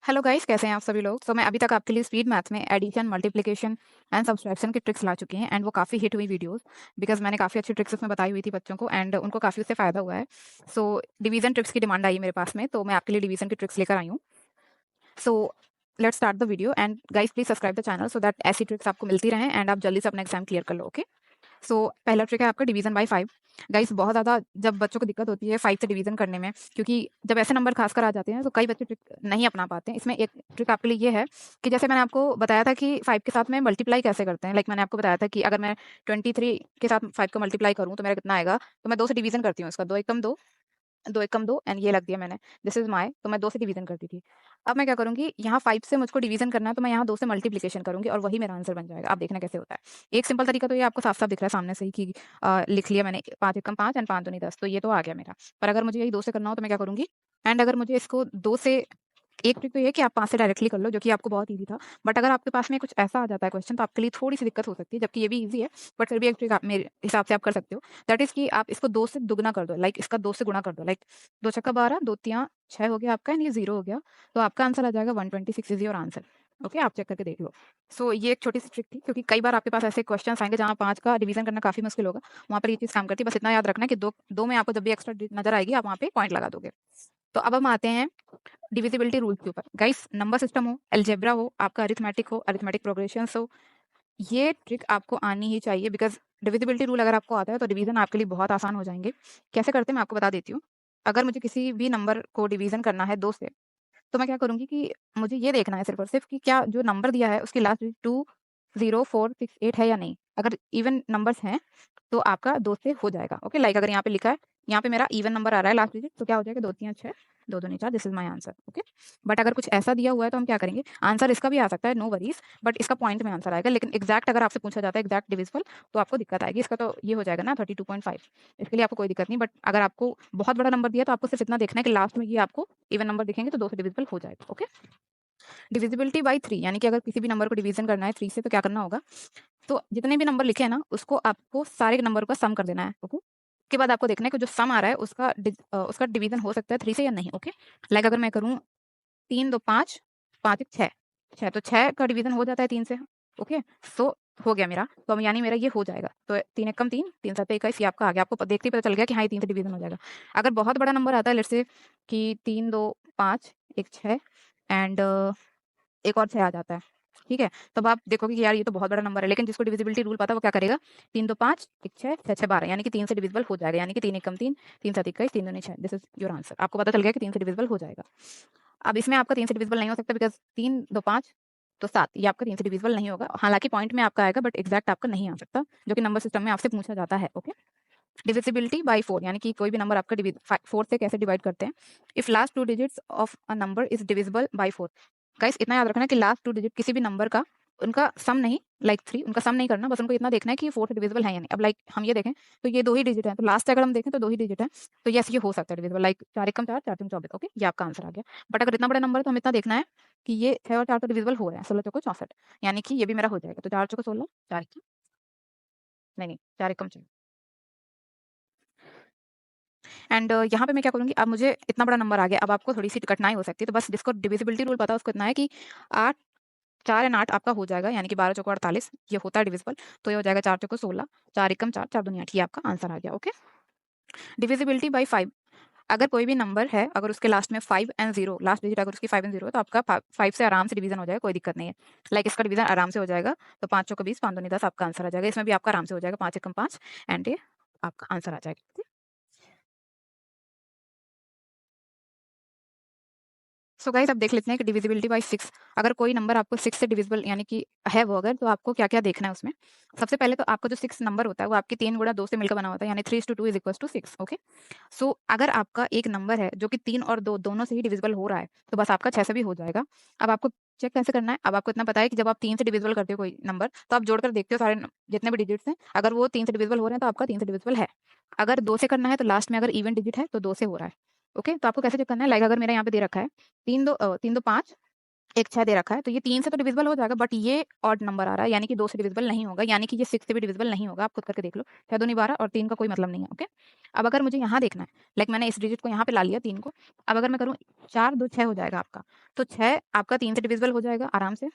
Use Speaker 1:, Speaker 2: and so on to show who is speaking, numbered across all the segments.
Speaker 1: Hello guys, कैसे हैं आप सभी लोग। मैं अभी तक आपके लिए स्पीड मैथ में एडिशन, मल्टीप्लिकेशन एंड सब्सट्रैक्शन की ट्रिक्स ला चुकी हैं एंड वो काफ़ी हिट हुई वीडियोस बिकॉज मैंने काफ़ी अच्छी ट्रिक्स उसमें बताई हुई थी बच्चों को एंड उनको काफ़ी उससे फ़ायदा हुआ है। डिवीजन ट्रिक्स की डिमांड आई है मेरे पास में, तो मैं आपके लिए डिवीजन की ट्रिक्स लेकर आई हूँ। So let's start the video and guys please subscribe the channel so that ऐसी ट्रिक्स आपको मिलती रहें एंड आप जल्दी से अपना एग्जाम क्लियर कर लो। ओके, पहला ट्रिक है आपका डिवीजन बाय 5। गाइस बहुत ज़्यादा जब बच्चों को दिक्कत होती है 5 से डिवीजन करने में, क्योंकि जब ऐसे नंबर खासकर आ जाते हैं तो कई बच्चे ट्रिक नहीं अपना पाते हैं। इसमें एक ट्रिक आपके लिए ये है कि जैसे मैंने आपको बताया था कि 5 के साथ में मल्टीप्लाई कैसे करते हैं। मैंने आपको बताया था कि अगर मैं 23 के साथ 5 को मल्टीप्लाई करूँ तो मेरा कितना आएगा, तो मैं 2 से डिवीजन करती हूँ उसका, 2 एकम 2, 2 एकम 2 एंड ये लग दिया मैंने, दिस इज माय, तो मैं 2 से डिवीजन करती थी। अब मैं क्या करूँगी, यहाँ 5 से मुझको डिवीजन करना है तो मैं यहाँ 2 से मल्टीप्लिकेशन करूँगी और वही मेरा आंसर बन जाएगा। आप देखना कैसे होता है। एक सिंपल तरीका तो ये आपको साफ-साफ दिख रहा है सामने से ही कि लिख लिया मैंने 5 एकम 5 एंड 5 दूनी 10, तो ये तो आ गया मेरा। पर अगर मुझे यही 2 से करना हो तो मैं क्या करूँगी, एंड अगर मुझे इसको 2 से, एक ट्रिक तो ये है कि आप 5 से डायरेक्टली कर लो जो कि आपको बहुत ईज़ी था। बट अगर आपके पास में कुछ ऐसा आ जाता है क्वेश्चन तो आपके लिए थोड़ी-सी दिक्कत हो सकती है, जबकि ये भी ईज़ी है, बट फिर भी एक ट्रिक आप मेरे हिसाब से आप कर सकते हो। दैट इज़ कि आप इसको 2 से दुगुना कर दो, इसका 2 से गुणा कर दो। 2 छक्का 12, 2 तिया 6 हो गया आपका एंड ये 0 हो गया। तो आपका आंसर आ जाएगा 126 इज़ योर आंसर। ओके, आप चेक करके देख लो। ये एक छोटी-सी ट्रिक थी, क्योंकि कई बार आपके पास ऐसे क्वेश्चन्स आएँगे जहाँ 5 का डिवीज़न करना काफ़ी मुश्किल होगा। वहाँ पर ये चीज़ काम करती है। बस इतना याद रखना है कि 2 में आपको जब भी एक्स्ट्रा नज़र आएगी आप वहाँ पे पॉइंट लगा दोगे। तो अब हम आते हैं डिविजिबिलिटी रूल्स के ऊपर। गाइस, नंबर सिस्टम हो, अलजेब्रा हो, आपका अरिथमेटिक हो, अरिथमेटिक प्रोग्रेशंस हो, ये ट्रिक आपको आनी ही चाहिए बिकॉज़ डिविजिबिलिटी रूल अगर आपको आता है तो डिवीज़न आपके लिए बहुत आसान हो जाएँगे। कैसे करते हैं मैं आपको बता देती हूँ। अगर मुझे किसी भी नंबर को डिवीज़न करना है 2 से, तो मैं क्या करूँगी कि मुझे ये देखना है सिर्फ़ और सिर्फ़ कि क्या जो नंबर दिया है उसकी लास्ट डिजिट 2, 0, 4, 6, 8 है या नहीं। अगर इवन नंबर्स हैं तो आपका 2 से हो जाएगा। ओके, अगर यहाँ पे लिखा है, यहाँ पे मेरा इवन नंबर आ रहा है लास्ट डिजिट, तो क्या हो जाएगा, 2 तिया 6, 2 दूनी 4, this is my answer. Okay, but अगर कुछ ऐसा दिया हुआ है तो हम क्या करेंगे, आंसर इसका भी आ सकता है, नो वरीज़, बट इसका पॉइंट में आंसर आएगा। लेकिन एग्ज़ैक्ट अगर आपसे पूछा जाता है एग्ज़ैक्ट डिविजिबल, तो आपको दिक्कत आएगी। इसका तो ये हो जाएगा ना 32.5, इसके लिए आपको कोई दिक्कत नहीं। बट अगर आपको बहुत बड़ा नंबर दिया तो आपको सिर्फ़ इतना देखना है कि लास्ट में ये आपको इवन नंबर दिखेंगे तो 2 से डिविजिबल हो जाएगा। ओके, डिविजिबिलिटी बाय 3, यानी कि अगर किसी भी नंबर को डिवीज़न करना है 3 से तो क्या करना होगा, तो जितने भी नंबर लिखे हैं ना, उसको आपको सारे नंबर का सम कर देना है। ओके? उसके बाद आपको देखना है कि जो सम आ रहा है उसका डिवीज़न हो सकता है 3 से या नहीं। ओके? अगर मैं करूँ 3 2 5, 5 1 6, 6 तो 6 का डिवीज़न हो जाता है 3 से। ओके? सो हो गया मेरा, तो अब यानी मेरा ये हो जाएगा। तो 3 एकम 3, 3 7 21, ये आपका आ गया। आपको देखते ही पता चल गया कि हाँ, ये 3 से डिवीज़न हो जाएगा। अगर बहुत बड़ा नंबर आता है, लेट्स से कि 3 2 5 1 6 एंड एक और 6 आ जाता है, ठीक है? तब आप देखोगे कि यार ये तो बहुत बड़ा नंबर है, लेकिन जिसको डिविजिबिलिटी रूल पता है वो क्या करेगा, 3 2 5 1 6 6 6 12, यानी कि 3 से डिविजिबल हो जाएगा, यानी कि 3 एकम 3, 3 7 21, 3 दूनी 6, दिस इज़ योर आंसर। आपको पता चल गया कि 3 से डिविजिबल हो जाएगा। अब इसमें आपका 3 से डिविजिबल नहीं हो सकता बिकॉज़ 3 2 5 तो 7, ये आपका 3 से डिविजिबल नहीं होगा। हालाँकि पॉइंट में आपका आएगा बट एग्ज़ैक्ट आपका नहीं आ सकता, जो कि नंबर सिस्टम में आपसे पूछा जाता है। ओके? डिविजिबिलिटी बाय 4, यानी कि कोई भी नंबर आपका 4 से कैसे डिवाइड करते हैं। If last 2 digits of a number is divisible by 4। Guys, इतना याद रखना कि लास्ट 2 डिजिट किसी भी नंबर का, उनका सम नहीं, 3 उनका सम नहीं करना, बस उनको इतना देखना है कि 4 से डिविजिबल है या नहीं। अब हम ये देखें तो ये 2 ही डिजिट है, तो लास्ट अगर हम देखें तो 2 ही डिजिट है, तो यस ये हो सकता है डिविजिबल, 4 एकम 4, 4 तीन 24। ओके, ये आपका आंसर आ गया। बट अगर इतना बड़ा नंबर है तो हमें इतना देखना है कि ये 6 और 4 तो डिविजिबल हो रहे हैं, 16 चौको 64, यानी कि ये भी मेरा हो जाएगा। तो 4 चौको 16, 4 एकम, नहीं 4 एकम 4, एंड यहाँ पे मैं क्या करूँगी, अब मुझे इतना बड़ा नंबर आ गया, अब आपको थोड़ी-सी कठिनाई हो सकती है, तो बस जिसको डिविजिबिलिटी रूल पता है उसको इतना है कि 8, 4 एंड 8 आपका हो जाएगा, यानी कि 12 चौको 48, ये होता है डिविजिबल, तो ये हो जाएगा 4 चौको 16, 4 एकम 4, 4 दूनी 8, ये आपका आंसर आ गया। ओके? डिविजिबिलिटी बाय 5, अगर कोई भी नंबर है, अगर उसके लास्ट में 5 एंड 0, लास्ट डिजिट अगर उसकी 5 एंड 0 है, तो आपका 5 से आराम से डिवीज़न हो जाएगा, कोई दिक्कत नहीं है। इसका डिवीज़न आराम से हो जाएगा, तो 5 चौको 20, 5 दूनी 10 आपका आंसर आ जाएगा। इसमें भी आपका आराम से हो जाएगा, 5 एकम 5 एंड ये आपका आंसर आ जाएगा। गाइस, अब देख लेते हैं कि डिविजिबिलिटी बाय 6, अगर कोई नंबर आपको 6 से डिविजिबल यानी कि है वो अगर, तो आपको क्या-क्या देखना है उसमें। सबसे पहले तो आपका जो 6 नंबर होता है वो आपकी 3 गुणा 2 से मिलकर बना होता है, यानी 3:2 इज़ इक्वल्स टू 6। ओके? अगर आपका एक नंबर है जो कि 3 और 2 दोनों से ही डिविजिबल हो रहा है, तो बस आपका 6 से भी हो जाएगा। अब आपको चेक कैसे करना है, अब आपको इतना पता है कि जब आप 3 से डिविजिबल करते हो कोई नंबर, तो आप जोड़कर देखते हो सारे जितने भी डिजिट्स हैं, अगर वो 3 से डिविजिबल हो रहे हैं तो आपका 3 से डिविजिबल है। अगर 2 से करना है तो लास्ट में अगर इवन डिजिट है तो 2 से हो रहा है। ओके? तो आपको कैसे चेक करना है, अगर मेरा यहाँ पे दे रखा है 3 2 5, एक 6 दे रखा है, तो ये 3 से तो डिविजिबल हो जाएगा, बट ये ऑड नंबर आ रहा है, यानी कि 2 से डिविजिबल नहीं होगा, यानी कि ये 6 से भी डिविजिबल नहीं होगा। आप खुद करके देख लो, 6 दूनी 12 और 3 का कोई मतलब नहीं है, ओके। अब अगर मुझे यहाँ देखना है, लाइक मैंने इस डिजिट को यहाँ पे ला लिया 3 को, अब अगर मैं करूँ 4 2 6 हो जाएगा आपका, तो 6 आपका 3 से डिविजिबल हो जाएगा आराम से।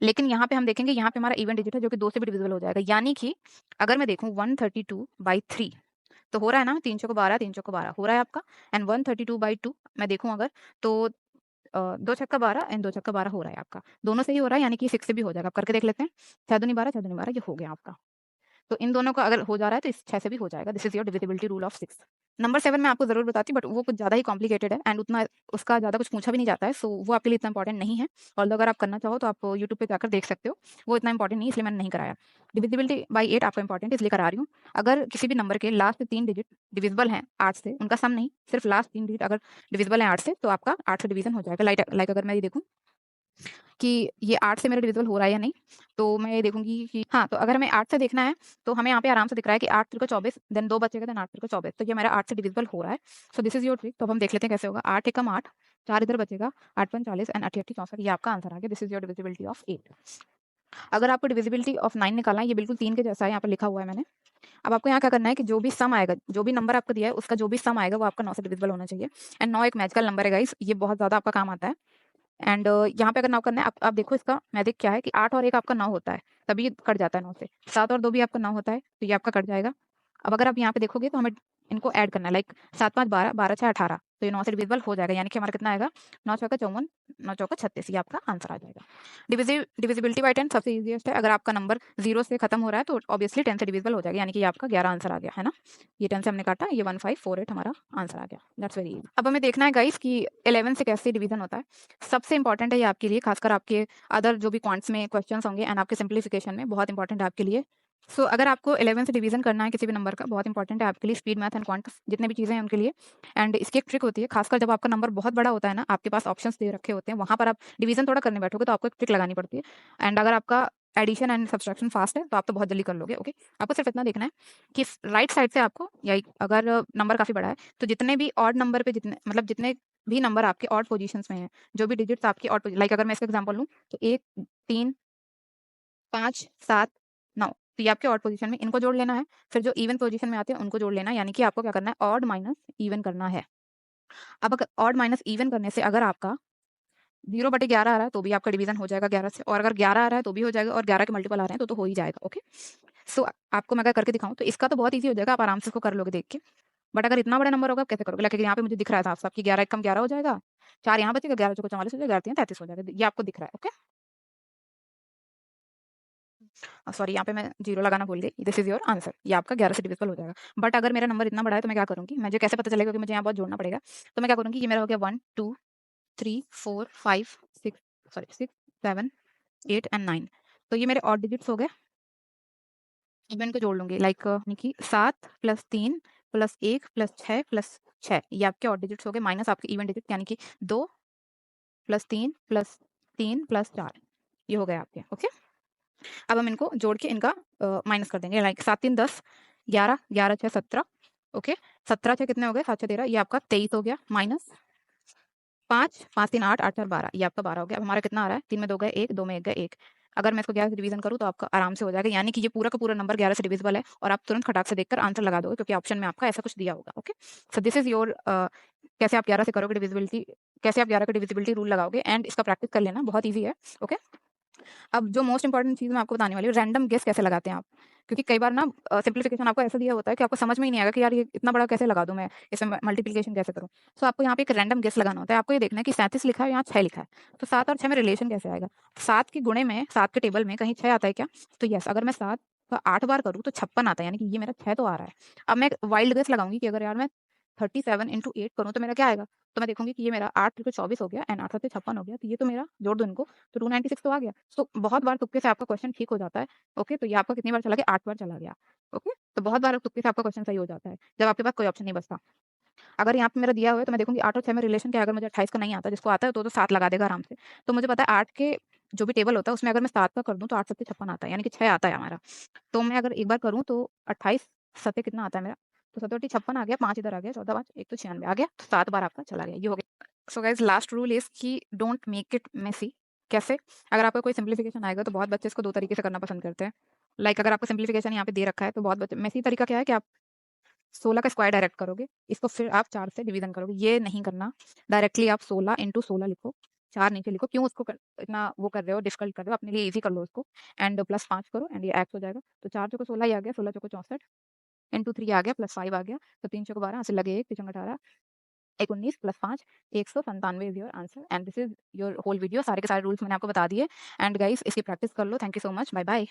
Speaker 1: लेकिन यहाँ पे हम देखेंगे, यहाँ पे हमारा इवन डिजिट है जो कि 2 से भी डिविजिबल हो जाएगा, यानी कि अगर मैं देखूँ 132/3 तो हो रहा है ना, 3 चौको 12 3 चौको 12 हो रहा है आपका, एंड 132/2 मैं देखूँ अगर तो 2 छक्का 12 एंड 2 छक्का 12 हो रहा है आपका, दोनों से ही हो रहा है, यानी कि 6 से भी हो जाएगा। आप करके देख लेते हैं, 6 दूनी 12 6 दूनी 12 ये हो गया आपका। तो इन दोनों का अगर हो जा रहा है तो इस 6 से भी हो जाएगा। This is your divisibility rule of 6। Number 7 मैं आपको ज़रूर बताती बट वो कुछ ज़्यादा ही कॉम्प्लिकेटेड है एंड उतना उसका ज़्यादा कुछ पूछा भी नहीं जाता है, सो वो आपके लिए इतना इंपॉर्टेंट नहीं है। ऑल्दो अगर आप करना चाहो तो आप यूट्यूब पे जाकर देख सकते हो। वो इतना इंपॉर्टेंट नहीं है, इसलिए मैंने नहीं कराया। डिविजिबिलिटी बाय 8 आपका इंपॉर्टेंट है इसलिए करा रही हूँ। अगर किसी भी नंबर के लास्ट 3 डिजिट डिविजिबल हैं 8 से, उनका सम नहीं, सिर्फ लास्ट 3 डिजिट अगर डिविजिबल हैं 8 से तो आपका 8 से डिवीज़न हो जाएगा। लाइक अगर मैं ये देखूँ कि ये 8 से मेरा डिविजिबल हो रहा है या नहीं, तो मैं ये देखूँगी कि हाँ, तो अगर हमें 8 से देखना है, तो हमें यहाँ पे आराम से दिख रहा है कि 8 तिरका 24 देन 2 बचेगा देन 8 तिरका 24 तो ये मेरा 8 से डिविजिबल हो रहा है। So this is your trick. तो अब हम देख लेते हैं कैसे होगा। 8 एकम 8, 4 इधर बचेगा, 8 पंच 40 एंड 8 अट्ठी 64 ये आपका आंसर आ गया। This is your divisibility of 8। अगर आपको डिविजिबिलिटी ऑफ 9 निकालना है, ये बिल्कुल 3 के जैसा है, यहाँ पे लिखा हुआ है मैंने। अब आपको यहाँ क्या करना है कि जो भी सम आएगा, जो भी नंबर आपको दिया है, उसका जो भी सम आएगा, वो आपका 9 से डिविजिबल होना चाहिए। एंड 9 एक मैजिकल नंबर है गाइस, ये बहुत ज़्यादा आपका काम आता है। एंड यहाँ पे अगर 9 करना है, आप देखो इसका मैजिक क्या है कि 8 और 1 आपका 9 होता है, तभी ये कट जाता है 9 से। 7 और 2 भी आपका 9 होता है, तो ये आपका कट जाएगा। अब अगर आप यहाँ पे देखोगे तो हमें इनको ऐड करना है, लाइक 7 5 12 12 6 18 तो ये 9 से डिविजिबल हो जाएगा, यानी कि हमारा कितना आएगा 9 चौका 54 9 चौका 36 ये आपका आंसर आ जाएगा। डिविजिबिलिटी बाय 10 सबसे ईजिएस्ट है। अगर आपका नंबर 0 से खत्म हो रहा है तो ऑब्वियसली 10 से डिविजिबल हो जाएगा, यानी कि ये आपका 11 आंसर आ गया है ना। ये 10 से हमने काटा, ये 1548 हमारा आंसर आ गया। That's very easy. अब हमें देखना है गाइस कि 11 से कैसे डिवीजन होता है। सबसे इंपॉर्टेंट है ये आपके लिए, खासकर आपके अदर जो भी क्वांट्स में क्वेश्चंस होंगे एंड आपके सिंप्लीफिकेशन में बहुत इंपॉर्टेंट है आपके लिए। सो अगर आपको 11 से डिवीजन करना है किसी भी नंबर का, बहुत इंपॉर्टेंट है आपके लिए स्पीड मैथ एंड क्वांट्स जितने भी चीज़ें हैं उनके लिए। एंड इसकी एक ट्रिक होती है, खासकर जब आपका नंबर बहुत बड़ा होता है ना, आपके पास ऑप्शंस दे रखे होते हैं, वहाँ पर आप डिवीजन थोड़ा करने बैठोगे तो आपको एक ट्रिक लगानी पड़ती है। एंड अगर आपका एडिशन एंड सब्सट्रैक्शन फास्ट है तो आप तो बहुत जल्दी कर लोगे, ओके। आपको सिर्फ इतना देखना है कि राइट साइड से आपको, या अगर नंबर काफ़ी बड़ा है तो जितने भी ऑड नंबर पे जितने मतलब जितने भी नंबर आपके ऑड पोजीशंस में हैं, जो भी डिजिट्स आपकी ऑड, लाइक अगर मैं इसका एग्जांपल लूँ तो 1 3 5 7 9 तो ये आपके ऑड पोजीशन में, इनको जोड़ लेना है। फिर जो इवन पोजीशन में आते हैं उनको जोड़ लेना है, यानी कि आपको क्या करना है, ऑड माइनस इवन करना है। अब अगर ऑड माइनस इवन करने से अगर आपका 0/11 आ रहा है तो भी आपका डिवीजन हो जाएगा 11 से, और अगर 11 आ रहा है तो भी हो जाएगा, और 11 के मल्टीपल आ रहे हैं तो हो ही जाएगा, ओके। सो आपको मैं अगर करके दिखाऊँ तो इसका तो बहुत ईज़ी हो जाएगा, आप आराम से इसको कर लोगे देख के। बट अगर इतना बड़ा नंबर होगा आप कैसे करोगे? लाइक यहाँ पे मुझे दिख रहा है साफ-साफ कि 11 एकम 11 हो जाएगा, 4 यहाँ बचेगा, 11 चौको 44 हो जाएगा, 11 तियाँ 33 हो जाएगा। ये आपको दिख रहा है, ओके। सॉरी यहाँ पे मैं 0 लगाना भूल गई। This is your answer. ये आपका 11 से डिविजिबल हो जाएगा। बट अगर मेरा नंबर इतना बड़ा है तो मैं क्या करूँगी? मुझे कैसे पता चलेगा कि मुझे यहाँ बहुत जोड़ना पड़ेगा? तो मैं क्या करूँगी, ये मेरा हो गया 1 2 3 4 5 6 सॉरी 6 7 8 एंड 9 तो ये मेरे ऑड डिजिट्स हो गए। अब मैं इनको जोड़ लूँगी, लाइक यानी कि 7 + 3 + 1 + 6 + 6 ये आपके ऑड डिजिट्स हो गए, माइनस आपके इवन डिजिट यानी कि 2 + 3 + 3 + 4 ये हो गए आपके, ओके। अब हम इनको जोड़ के इनका माइनस कर देंगे, लाइक 7 3 10 11 11 6 17 ओके। 17 6 कितने हो गए, 7 6 13 ये आपका 23 हो गया, माइनस 5 5 3 8 8 4 12 ये आपका 12 हो गया। अब हमारा कितना आ रहा है, 3 में 2 गए 1 2 में 1 गए 1। अगर मैं इसको 11 से डिवीजन करूँ तो आपका आराम से हो जाएगा, यानी कि ये पूरा का पूरा नंबर 11 से डिविजिबल है और आप तुरंत खटाक से देखकर आंसर लगा दोगे क्योंकि ऑप्शन में आपका ऐसा कुछ दिया होगा, okay. So this is your कैसे आप 11 से करोगे डिविजिबिलिटी, कैसे आप 11 का डिविजिबिलिटी रूल लगाओगे, एंड इसका प्रैक्टिस कर लेना, बहुत ईजी है, ओके। अब जो मोस्ट इंपोर्टेंट चीज़ मैं आपको बताने वाली हूँ, रैंडम गेस कैसे लगाते हैं आप? क्योंकि कई बार ना सिम्प्लिफिकेशन आपको ऐसा दिया होता है कि आपको समझ में ही नहीं आएगा कि यार ये इतना बड़ा कैसे लगा दूँ मैं, इसमें मल्टीप्लिकेशन कैसे करूँ? सो आपको यहाँ पे एक रैंडम गेस लगाना होता है। आपको ये देखना है कि 37 लिखा है, यहाँ 6 लिखा है। तो 7 और 6 में रिलेशन कैसे आएगा? 7 के गुणे में 7 के टेबल में कहीं 6 आता है क्या? तो येस, अगर मैं 7 का 8 बार करूँ तो 56 आता है, यानी कि ये मेरा 6 तो आ रहा है। अब मैं एक वाइल्ड गेस लगाऊँगी कि अगर यार मैं 37 इंटू 8 करूँ तो मेरा क्या आएगा? तो मैं देखूँगी कि ये मेरा 8 त्रिक 24 हो गया एंड 8 सत्ते 56 हो गया, तो ये तो मेरा जोड़ दो इनको तो 296 तो आ गया। सो बहुत बार तुक्के से आपका क्वेश्चन ठीक हो जाता है। ओके, तो ये आपका कितनी बार चला गया? 8 बार चला गया। ओके, तो बहुत बार तुक्के से आपका क्वेश्चन सही हो जाता है, जब आपके पास कोई ऑप्शन नहीं बचता। अगर यहाँ पे मेरा दिया हुआ है तो मैं देखूँगी 8 और 6 में रिलेशन क्या है? अगर मुझे 28 का नहीं आता, जिसको आता है तो 7 लगा देगा आराम से। तो मुझे पता है 8 के जो भी टेबल होता है उसमें अगर मैं 7 का कर दूँ तो 8 सत्ते 56 आता है, यानी कि 6 आता है हमारा। तो मैं अगर एक बार करूँ तो 28 सत्ते कितना आता है मेरा? तो 7 56 आ गया, 5 इधर आ गया, 14 5 1 तो 96 आ गया, तो 7 बार आपका चला गया, ये हो गया। So guys last rule is कि डोंट मेक इट मेसी। कैसे? अगर आपका कोई सिम्प्लिफिकेशन आएगा तो बहुत बच्चे इसको 2 तरीके से करना पसंद करते हैं। लाइक अगर आपको सिम्प्लिफिकेशन यहाँ पे दे रखा है तो बहुत बच्चे मेसी तरीका क्या है कि आप 16 का स्क्वायर डायरेक्ट करोगे, इसको फिर आप 4 से डिवीज़न करोगे। ये नहीं करना, डायरेक्टली आप 16 इंटू 16 लिखो, 4 नीचे लिखो। क्यों उसको इतना वो कर रहे हो, डिफ़िकल्ट कर रहे हो, अपने लिए ईज़ी कर लो उसको एंड प्लस 5 करो एंड ये एक्स हो जाएगा। तो 4 चौको 16 ही आ गया, 16 चौको 64 इंटू 3 आ गया, प्लस 5 आ गया, तो 3 चौको 12, हाथ से लगे 1, 3 चौको 18, 1 19 plus 5 197 is your answer and this is your whole video. सारे के सारे रूल्स मैंने आपको बता दिए एंड गाइस इसकी प्रैक्टिस कर लो। Thank you so much. Bye bye.